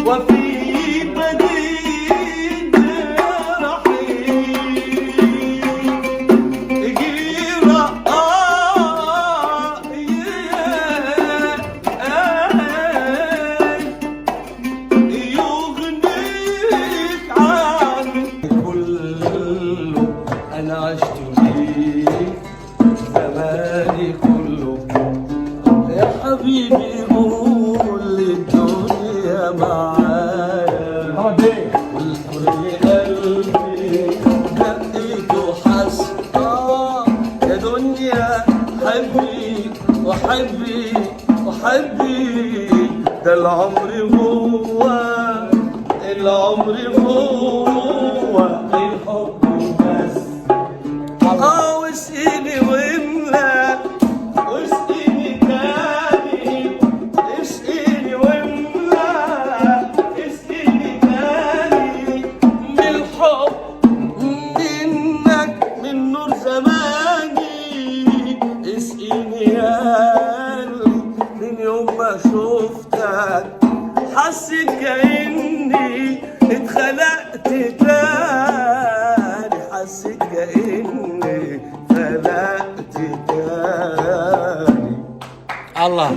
وفي بديد رحيل جيرة يغنيك عن كله أنا عشت بيه زماني كله يا حبيبي قول للدنيا معايا والكل قلبي دقيته حس يا دنيا حبي وحبي وحبي ده العمر العمر هو الحب بس واسقيني واملى واسقيني تاني اسقيني واملى اسقيني تاني من الحب منك من نور زماني اسقيني يا قلبي من يوم ما شفتك حسيت كأني اتخلقت تاني حسيت كأني خلقت تاني. الله.